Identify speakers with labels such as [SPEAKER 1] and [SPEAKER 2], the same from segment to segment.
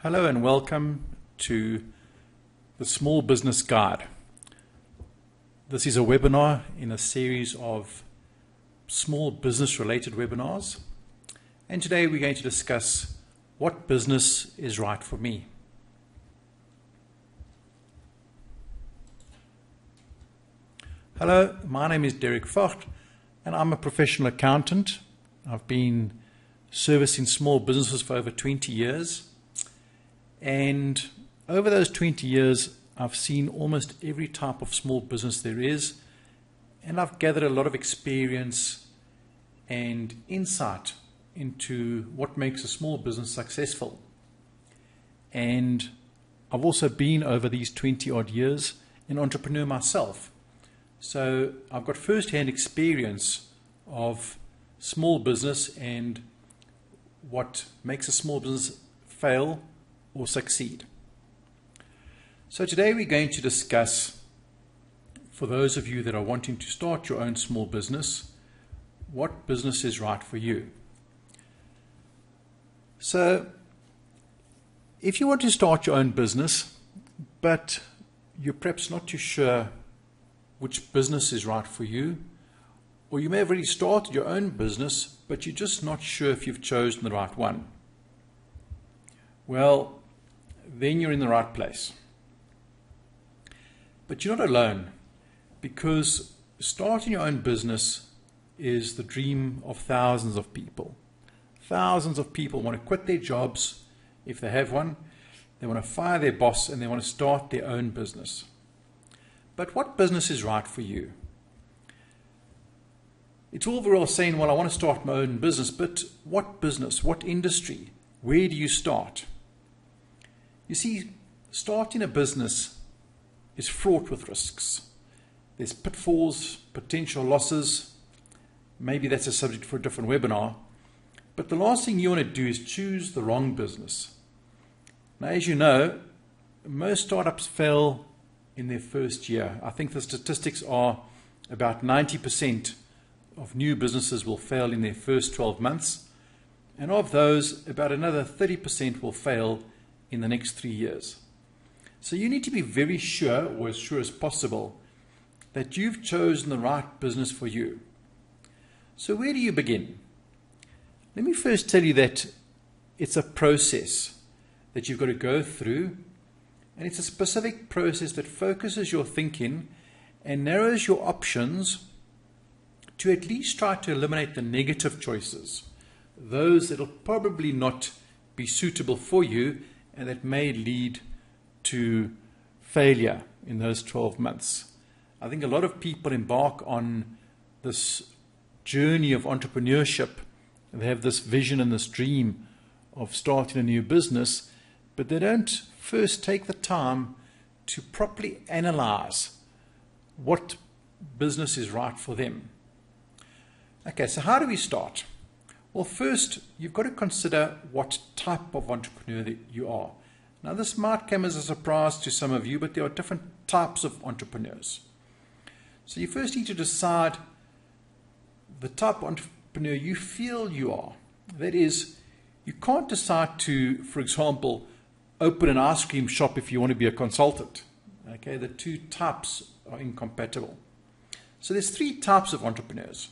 [SPEAKER 1] Hello and welcome to the Small Business Guide. This is a webinar in a series of small business related webinars, and today we're going to discuss what business is right for me. Hello, my name is Derek Vogt and I'm a professional accountant. I've been servicing small businesses for over 20 years. And over those 20 years, I've seen almost every type of small business there is, and I've gathered a lot of experience and insight into what makes a small business successful. And I've also been, over these 20 odd years, an entrepreneur myself. So I've got first-hand experience of small business and what makes a small business fail or succeed. So today we're going to discuss, for those of you that are wanting to start your own small business, what business is right for you. So if you want to start your own business, but you're perhaps not too sure which business is right for you, or you may have already started your own business, but you're just not sure if you've chosen the right one, well, then you're in the right place. But you're not alone, because starting your own business is the dream of thousands of people. Thousands of people want to quit their jobs, if they have one, they want to fire their boss, and they want to start their own business. But what business is right for you? It's all very well saying, well, I want to start my own business, but what business, what industry, where do you start? You see, starting a business is fraught with risks. There's pitfalls, potential losses. Maybe that's a subject for a different webinar. But the last thing you want to do is choose the wrong business. Now, as you know, most startups fail in their first year. I think the statistics are about 90% of new businesses will fail in their first 12 months. And of those, about another 30% will fail in the next 3 years. So you need to be very sure, or as sure as possible, that you've chosen the right business for you. So where do you begin? Let me first tell you that it's a process that you've got to go through, and it's a specific process that focuses your thinking and narrows your options to at least try to eliminate the negative choices, those that will probably not be suitable for you and that may lead to failure in those 12 months. I think a lot of people embark on this journey of entrepreneurship, and they have this vision and this dream of starting a new business, but they don't first take the time to properly analyze what business is right for them. Okay, so how do we start? Well, first, you've got to consider what type of entrepreneur that you are. Now, this might come as a surprise to some of you, but there are different types of entrepreneurs. So you first need to decide the type of entrepreneur you feel you are. That is, you can't decide to, for example, open an ice cream shop if you want to be a consultant. Okay, the two types are incompatible. So there's three types of entrepreneurs.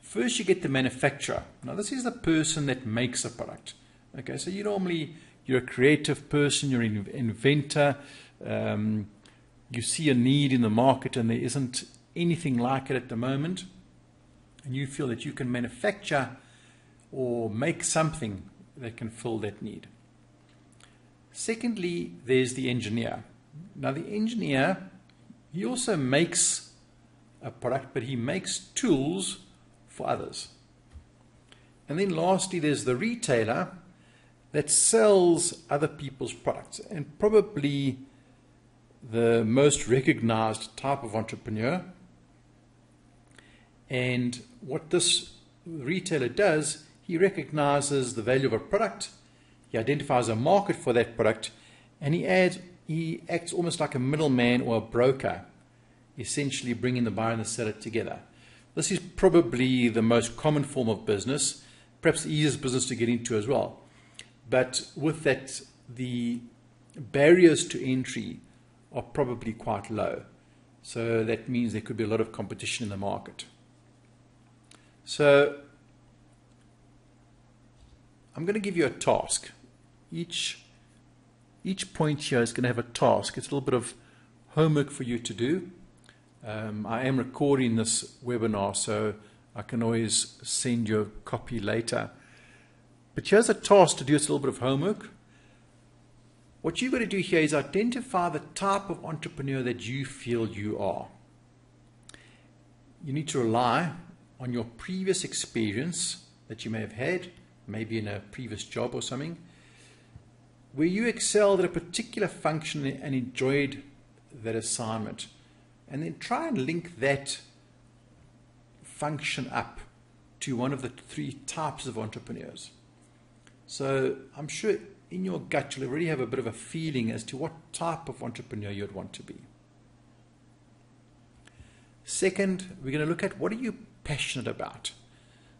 [SPEAKER 1] First, you get the manufacturer. Now, this is the person that makes a product. Okay, so you're a creative person, you're an inventor, you see a need in the market and there isn't anything like it at the moment, and you feel that you can manufacture or make something that can fill that need. Secondly, there's the engineer. Now, the engineer, he also makes a product, but he makes tools for others. And then lastly, there's the retailer that sells other people's products, and probably the most recognized type of entrepreneur. And what this retailer does, he recognizes the value of a product, he identifies a market for that product, and he acts almost like a middleman or a broker, essentially bringing the buyer and the seller together. This is probably the most common form of business, perhaps the easiest business to get into as well. But with that the barriers to entry are probably quite low. So that means there could be a lot of competition in the market. So I'm going to give you a task. Each point here is going to have a task. It's a little bit of homework for you to do. I am recording this webinar, so I can always send you a copy later. But here's a task to do. It's a little bit of homework. What you've got to do here is identify the type of entrepreneur that you feel you are. You need to rely on your previous experience that you may have had, maybe in a previous job or something, where you excelled at a particular function and enjoyed that assignment. And then try and link that function up to one of the three types of entrepreneurs. So I'm sure in your gut you'll already have a bit of a feeling as to what type of entrepreneur you'd want to be. Second, we're going to look at what are you passionate about.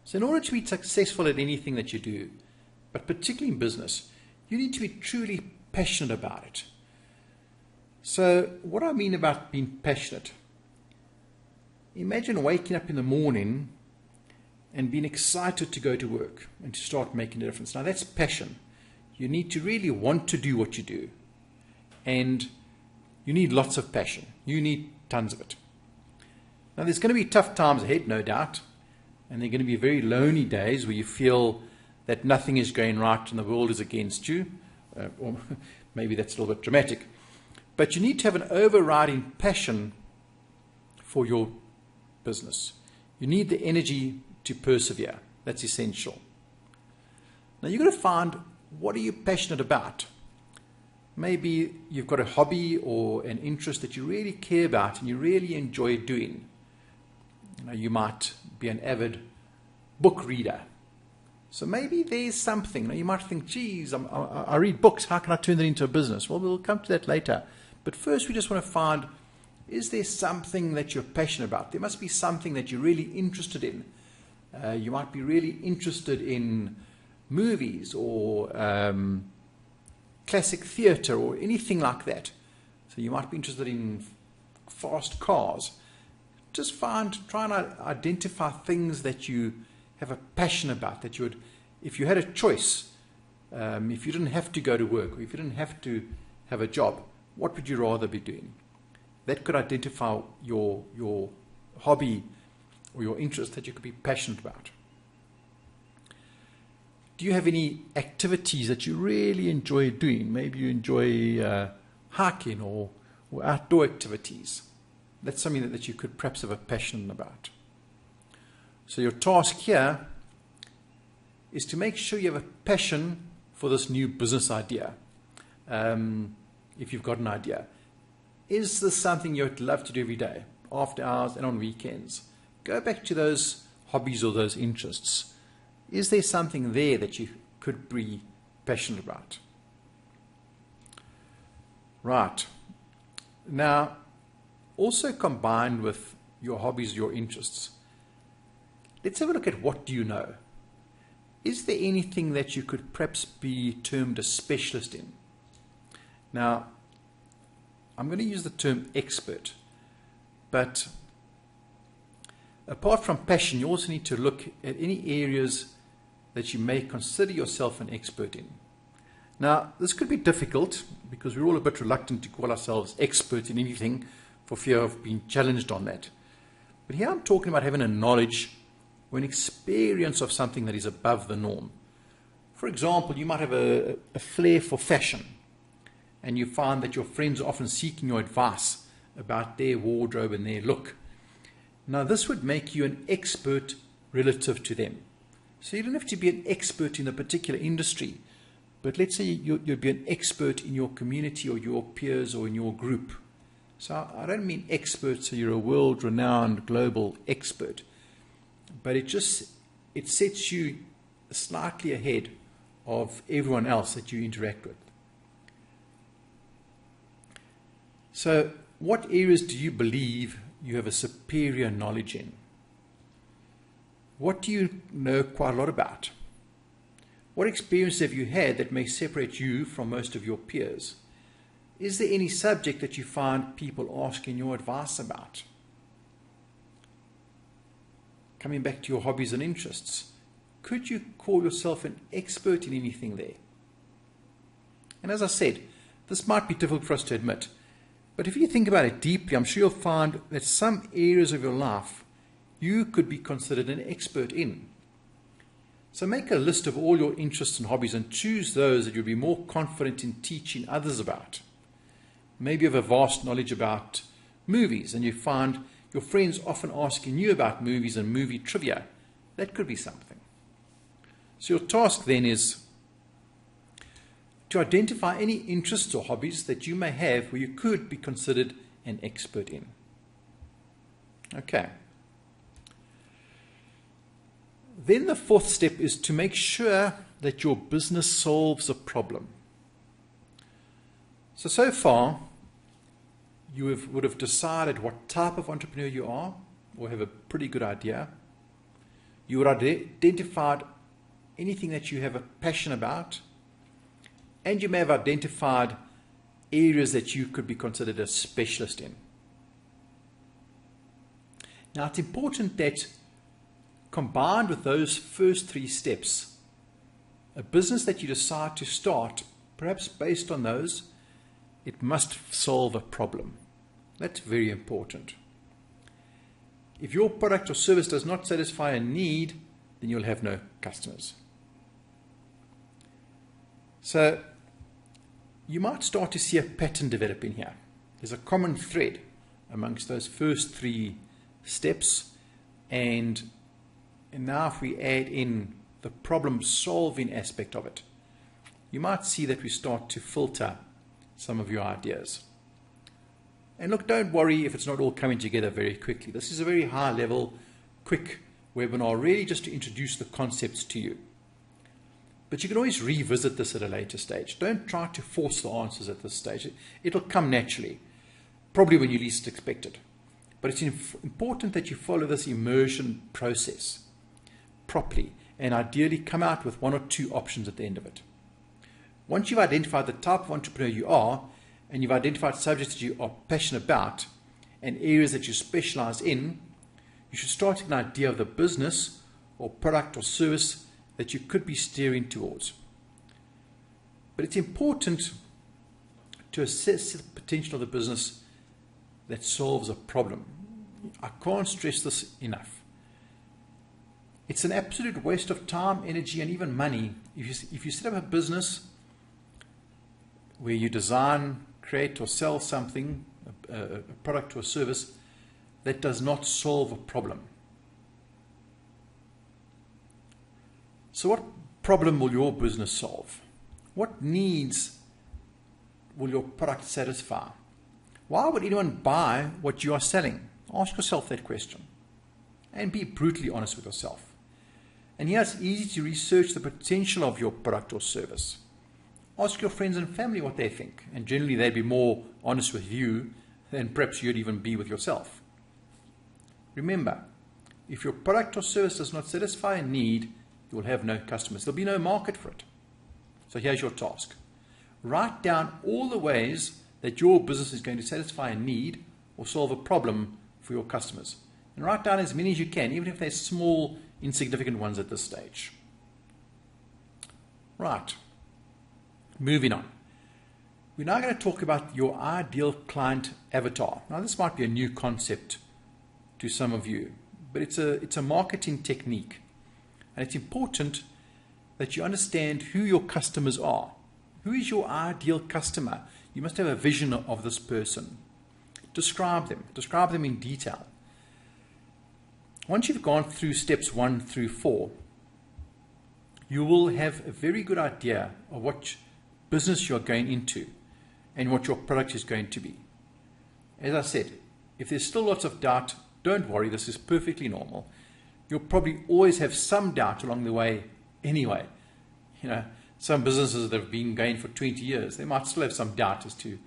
[SPEAKER 1] So in order to be successful at anything that you do, but particularly in business, you need to be truly passionate about it. So what I mean about being passionate, imagine waking up in the morning and being excited to go to work and to start making a difference. Now that's passion. You need to really want to do what you do. And you need lots of passion. You need tons of it. Now there's going to be tough times ahead, no doubt. And there are going to be very lonely days where you feel that nothing is going right and the world is against you. Or maybe that's a little bit dramatic. But you need to have an overriding passion for your business. You need the energy to persevere. That's essential. Now you've got to find, what are you passionate about? Maybe you've got a hobby or an interest that you really care about and you really enjoy doing. You might be an avid book reader. So maybe there's something. You might think, geez, I read books. How can I turn that into a business? Well, we'll come to that later. But first we just want to find, is there something that you're passionate about? There must be something that you're really interested in. You might be really interested in movies or classic theatre or anything like that. So you might be interested in fast cars. Just try and identify things that you have a passion about, that you would, if you had a choice, if you didn't have to go to work, or if you didn't have to have a job, what would you rather be doing? That could identify your hobby or your interest that you could be passionate about. Do you have any activities that you really enjoy doing? Maybe you enjoy hiking or outdoor activities. That's something that you could perhaps have a passion about. So your task here is to make sure you have a passion for this new business idea. If you've got an idea. Is this something you'd love to do every day, after hours and on weekends? Go back to those hobbies or those interests. Is there something there that you could be passionate about? Right. Now, also combined with your hobbies, your interests, let's have a look at what do you know. Is there anything that you could perhaps be termed a specialist in? Now, I'm going to use the term expert, but apart from passion, you also need to look at any areas that you may consider yourself an expert in. Now, this could be difficult because we're all a bit reluctant to call ourselves experts in anything for fear of being challenged on that. But here I'm talking about having a knowledge or an experience of something that is above the norm. For example, you might have a flair for fashion, and you find that your friends are often seeking your advice about their wardrobe and their look. Now, this would make you an expert relative to them. So you don't have to be an expert in a particular industry, but let's say you'd be an expert in your community or your peers or in your group. So I don't mean expert so you're a world-renowned global expert, but it sets you slightly ahead of everyone else that you interact with. So what areas do you believe you have a superior knowledge in? What do you know quite a lot about? What experience have you had that may separate you from most of your peers? Is there any subject that you find people asking your advice about? Coming back to your hobbies and interests, could you call yourself an expert in anything there? And as I said, this might be difficult for us to admit, but if you think about it deeply, I'm sure you'll find that some areas of your life you could be considered an expert in. So make a list of all your interests and hobbies and choose those that you'll be more confident in teaching others about. Maybe you have a vast knowledge about movies and you find your friends often asking you about movies and movie trivia. That could be something. So your task then is to identify any interests or hobbies that you may have where you could be considered an expert in. Okay. Then the fourth step is to make sure that your business solves a problem. So far, you would have decided what type of entrepreneur you are, or have a pretty good idea. You would have identified anything that you have a passion about, and you may have identified areas that you could be considered a specialist in. Now, it's important that combined with those first three steps, a business that you decide to start, perhaps based on those, it must solve a problem. That's very important. If your product or service does not satisfy a need, then you'll have no customers. So you might start to see a pattern developing here. There's a common thread amongst those first three steps, and now if we add in the problem solving aspect of it, you might see that we start to filter some of your ideas. And look, don't worry if it's not all coming together very quickly. This is a very high level, quick webinar, really just to introduce the concepts to you. But you can always revisit this at a later stage. Don't try to force the answers at this stage. It'll come naturally, probably when you least expect it. But it's important that you follow this immersion process properly and ideally come out with one or two options at the end of it. Once you've identified the type of entrepreneur you are, and you've identified subjects that you are passionate about and areas that you specialize in, you should start to get an idea of the business or product or service that you could be steering towards. But it's important to assess the potential of the business that solves a problem. I can't stress this enough. It's an absolute waste of time, energy, and even money if you set up a business where you design, create, or sell something, a product or a service that does not solve a problem. So what problem will your business solve? What needs will your product satisfy? Why would anyone buy what you are selling? Ask yourself that question and be brutally honest with yourself. And here it's easy to research the potential of your product or service. Ask your friends and family what they think, and generally they'd be more honest with you than perhaps you'd even be with yourself. Remember, if your product or service does not satisfy a need, you will have no customers. There'll be no market for it. So here's your task. Write down all the ways that your business is going to satisfy a need or solve a problem for your customers. And write down as many as you can, even if they're small, insignificant ones at this stage. Right. Moving on. We're now going to talk about your ideal client avatar. Now, this might be a new concept to some of you, but it's a marketing technique. And it's important that you understand who your customers are. Who is your ideal customer? You must have a vision of this person. Describe them in detail. Once you've gone through steps 1 through 4, you will have a very good idea of what business you're going into and what your product is going to be. As I said, if there's still lots of doubt, don't worry, this is perfectly normal. You'll probably always have some doubt along the way anyway. You know, some businesses that have been going for 20 years, they might still have some doubt as to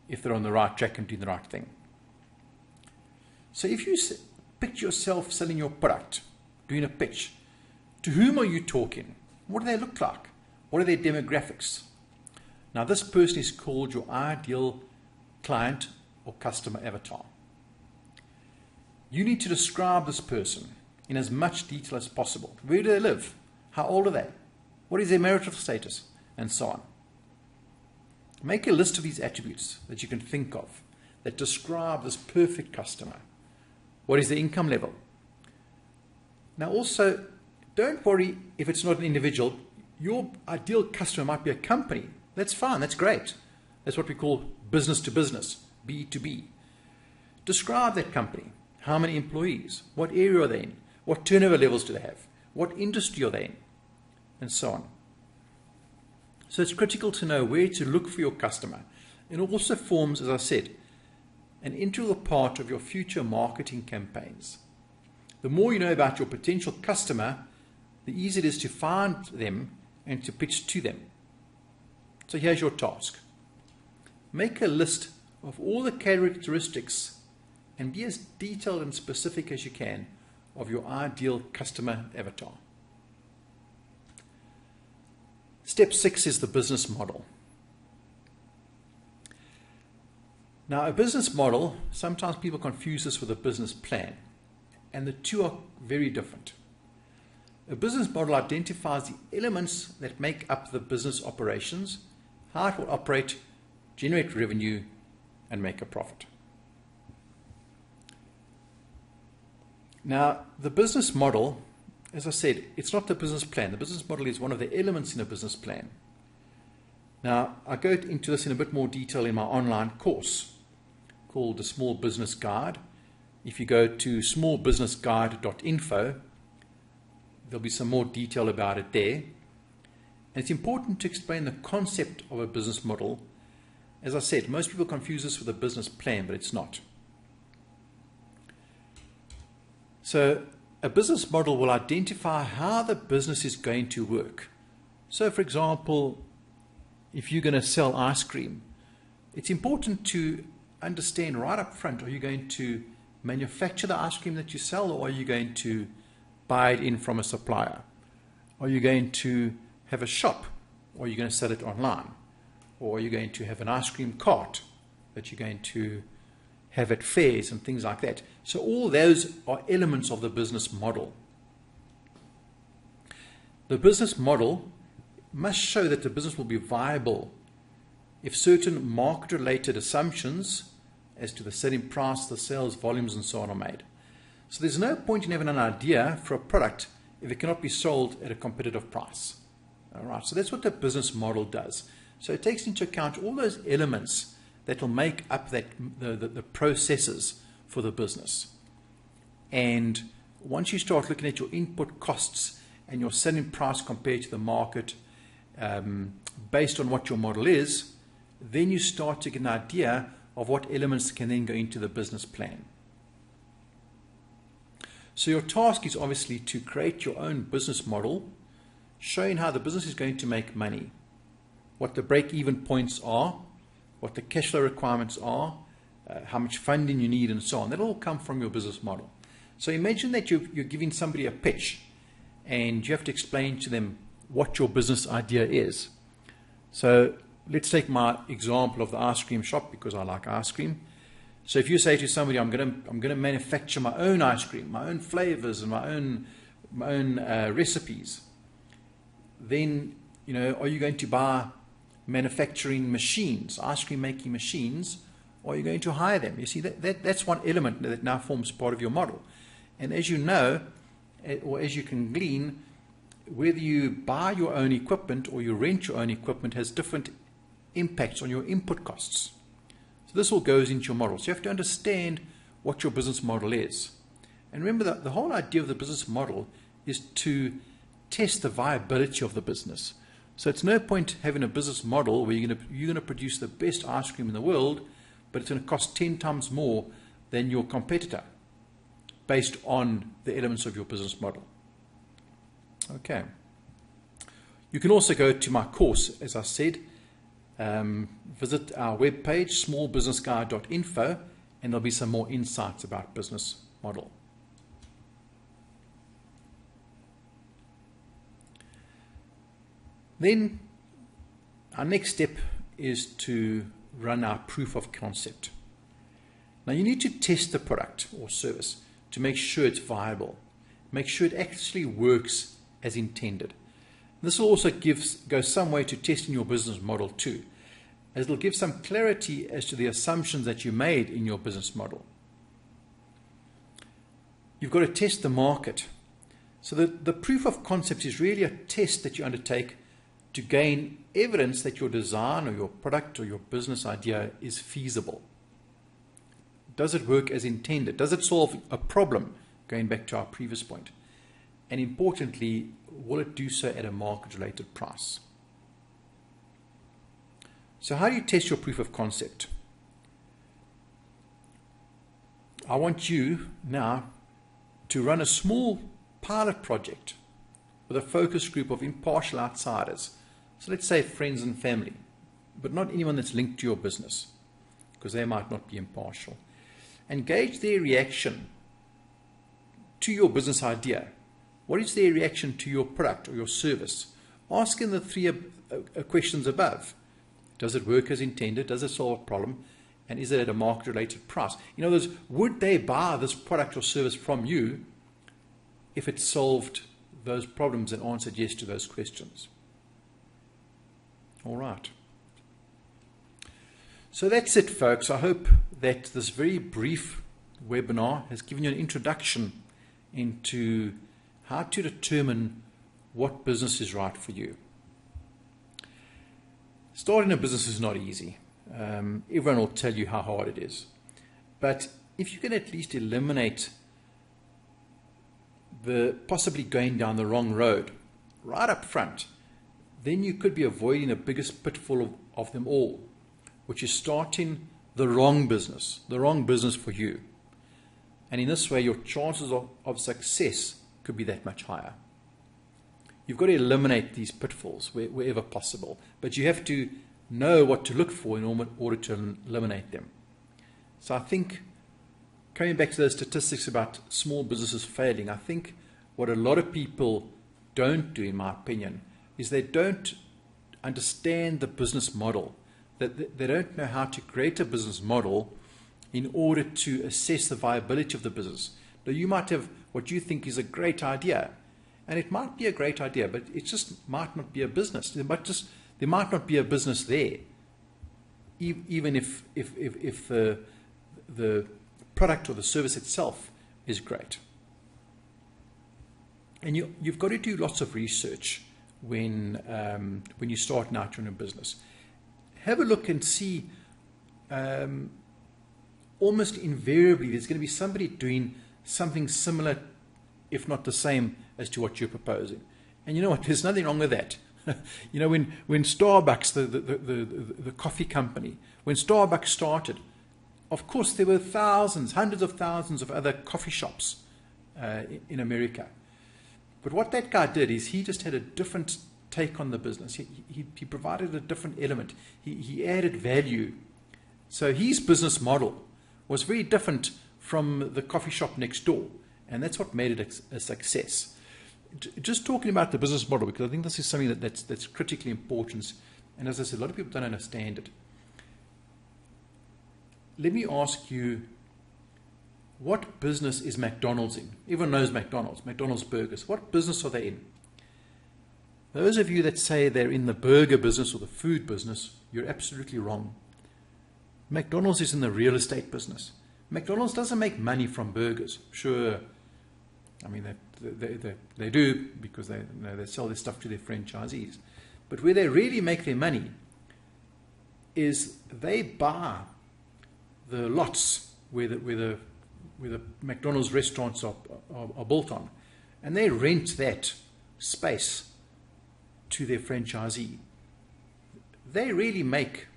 [SPEAKER 1] if they're on the right track and doing the right thing. So if you picture yourself selling your product, doing a pitch, to whom are you talking? What do they look like? What are their demographics? Now, this person is called your ideal client or customer avatar. You need to describe this person in as much detail as possible. Where do they live? How old are they? What is their marital status? And so on. Make a list of these attributes that you can think of that describe this perfect customer. What is their income level? Now also, don't worry if it's not an individual. Your ideal customer might be a company. That's fine, that's great. That's what we call business to business, B2B. Describe that company. How many employees? What area are they in? What turnover levels do they have? What industry are they in? And so on. So it's critical to know where to look for your customer. It also forms, as I said, an integral part of your future marketing campaigns. The more you know about your potential customer, the easier it is to find them and to pitch to them. So here's your task. Make a list of all the characteristics and be as detailed and specific as you can of your ideal customer avatar. Step 6 is the business model. Now, a business model, sometimes people confuse this with a business plan, and the two are very different. A business model identifies the elements that make up the business operations, how it will operate, generate revenue, and make a profit. Now, the business model, as I said, it's not the business plan. The business model is one of the elements in a business plan. Now, I go into this in a bit more detail in my online course called the Small Business Guide. If you go to smallbusinessguide.info, there'll be some more detail about it there. And it's important to explain the concept of a business model. As I said, most people confuse this with a business plan, but it's not. So a business model will identify how the business is going to work. So for example, if you're going to sell ice cream, it's important to understand right up front, are you going to manufacture the ice cream that you sell, or are you going to buy it in from a supplier? Are you going to have a shop, or are you going to sell it online? Or are you going to have an ice cream cart that you're going to have at fairs and things like that? So all those are elements of the business model. The business model must show that the business will be viable if certain market-related assumptions as to the selling price, the sales volumes, and so on are made. So there's no point in having an idea for a product if it cannot be sold at a competitive price. All right, so that's what the business model does. So it takes into account all those elements that will make up the processes for the business. And once you start looking at your input costs and your selling price compared to the market, based on what your model is, then you start to get an idea of what elements can then go into the business plan. So your task is obviously to create your own business model, showing how the business is going to make money, what the break-even points are, what the cash flow requirements are, how much funding you need, and so on. That'll all come from your business model. So imagine that you're giving somebody a pitch and you have to explain to them what your business idea is. So let's take my example of the ice cream shop, because I like ice cream. So if you say to somebody, I'm going to manufacture my own ice cream, my own flavors, and my own recipes, then are you going to buy manufacturing machines, ice cream making machines, or are you going to hire them? You see, that's one element that now forms part of your model. And as you know, or as you can glean, whether you buy your own equipment or you rent your own equipment has different impacts on your input costs. So this all goes into your model. So you have to understand what your business model is. And remember that the whole idea of the business model is to test the viability of the business. So it's no point having a business model where you're going to produce the best ice cream in the world, but it's going to cost 10 times more than your competitor based on the elements of your business model. Okay. You can also go to my course, as I said. Visit our webpage, smallbusinessguide.info, and there'll be some more insights about business model. Then our next step is to run our proof of concept. Now you need to test the product or service to make sure it's viable, make sure it actually works as intended. This will also go some way to testing your business model too, as it'll give some clarity as to the assumptions that you made in your business model. You've got to test the market. So the proof of concept is really a test that you undertake to gain evidence that your design or your product or your business idea is feasible. Does it work as intended? Does it solve a problem? Going back to our previous point. And importantly, will it do so at a market-related price? So how do you test your proof of concept? I want you now to run a small pilot project with a focus group of impartial outsiders. So let's say friends and family, but not anyone that's linked to your business, because they might not be impartial. And gauge their reaction to your business idea. What is their reaction to your product or your service? Ask them the three questions above. Does it work as intended? Does it solve a problem? And is it at a market-related price? In other words, would they buy this product or service from you if it solved those problems and answered yes to those questions? All right. So that's it, folks. I hope that this very brief webinar has given you an introduction into how to determine what business is right for you. Starting a business is not easy. Everyone will tell you how hard it is. But if you can at least eliminate the possibly going down the wrong road right up front, then you could be avoiding the biggest pitfall of them all, which is starting the wrong business for you. And in this way, your chances of success could be that much higher. You've got to eliminate these pitfalls wherever possible, but you have to know what to look for in order to eliminate them. So I think, coming back to those statistics about small businesses failing, I think what a lot of people don't do, in my opinion, is they don't understand the business model. That they don't know how to create a business model in order to assess the viability of the business. Now, you might have what you think is a great idea, and it might be a great idea, but it just might not be a business. There might not be a business there, even if the product or the service itself is great. And you've got to do lots of research when you start out your own business. Have a look and see, almost invariably, there's going to be somebody doing something similar, if not the same, as to what you're proposing. And you know what? There's nothing wrong with that. You know, when Starbucks, the coffee company, when Starbucks started, of course there were thousands, hundreds of thousands of other coffee shops in America. But what that guy did is he just had a different take on the business. He provided a different element. He added value. So his business model was very different from the coffee shop next door, and that's what made it a success. Just talking about the business model, because I think this is something that's critically important, and as I said, a lot of people don't understand it. Let me ask you, what business is McDonald's in? Everyone knows McDonald's burgers. What business are they in? Those of you that say they're in the burger business or the food business, you're absolutely wrong. McDonald's is in the real estate business. McDonald's doesn't make money from burgers. Sure, I mean, they do, because they sell their stuff to their franchisees. But where they really make their money is they buy the lots where the McDonald's restaurants are built on, and they rent that space to their franchisee. They really make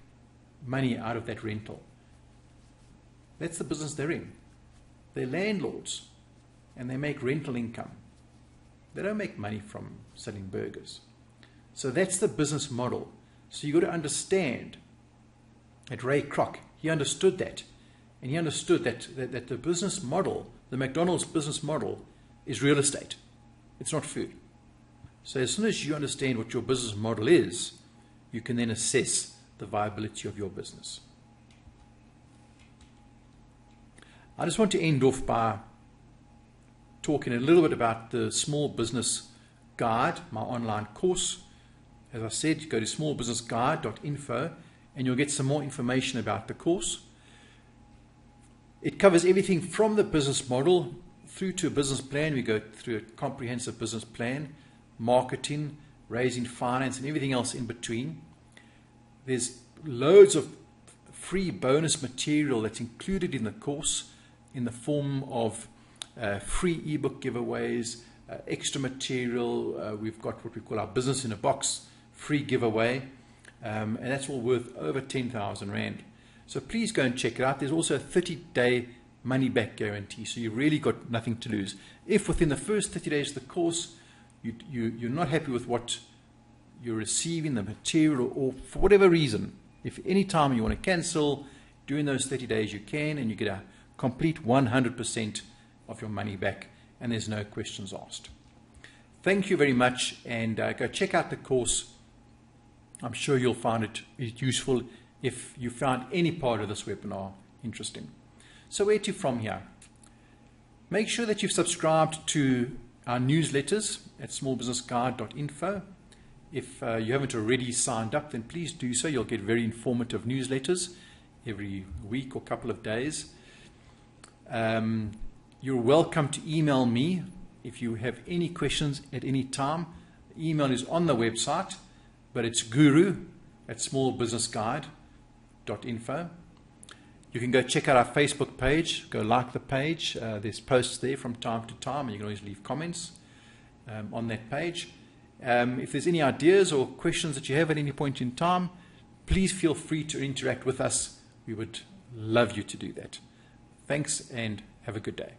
[SPEAKER 1] money out of that rental. That's the business they're in. They're landlords, and they make rental income. They don't make money from selling burgers. So that's the business model. So you've got to understand that Ray Kroc, he understood that. And he understood that the business model, the McDonald's business model, is real estate. It's not food. So as soon as you understand what your business model is, you can then assess the viability of your business. I just want to end off by talking a little bit about the Small Business Guide, my online course. As I said, you go to smallbusinessguide.info and you'll get some more information about the course. It covers everything from the business model through to a business plan. We go through a comprehensive business plan, marketing, raising finance, and everything else in between. There's loads of free bonus material that's included in the course in the form of free ebook giveaways, extra material. We've got what we call our Business in a Box free giveaway, and that's all worth over 10,000 Rand. So please go and check it out. There's also a 30-day money-back guarantee, so you've really got nothing to lose. If within the first 30 days of the course you're not happy with what you're receiving, the material, or for whatever reason, if any time you want to cancel, during those 30 days you can, and you get a complete 100% of your money back, and there's no questions asked. Thank you very much, and go check out the course. I'm sure you'll find it useful if you found any part of this webinar interesting. So where to from here? Make sure that you've subscribed to our newsletters at smallbusinessguide.info. If you haven't already signed up, then please do so. You'll get very informative newsletters every week or couple of days. You're welcome to email me if you have any questions at any time. The email is on the website, but it's guru@smallbusinessguide.info. You can go check out our Facebook page, go like the page. There's posts there from time to time, and you can always leave comments on that page. If there's any ideas or questions that you have at any point in time, please feel free to interact with us. We would love you to do that. Thanks, and have a good day.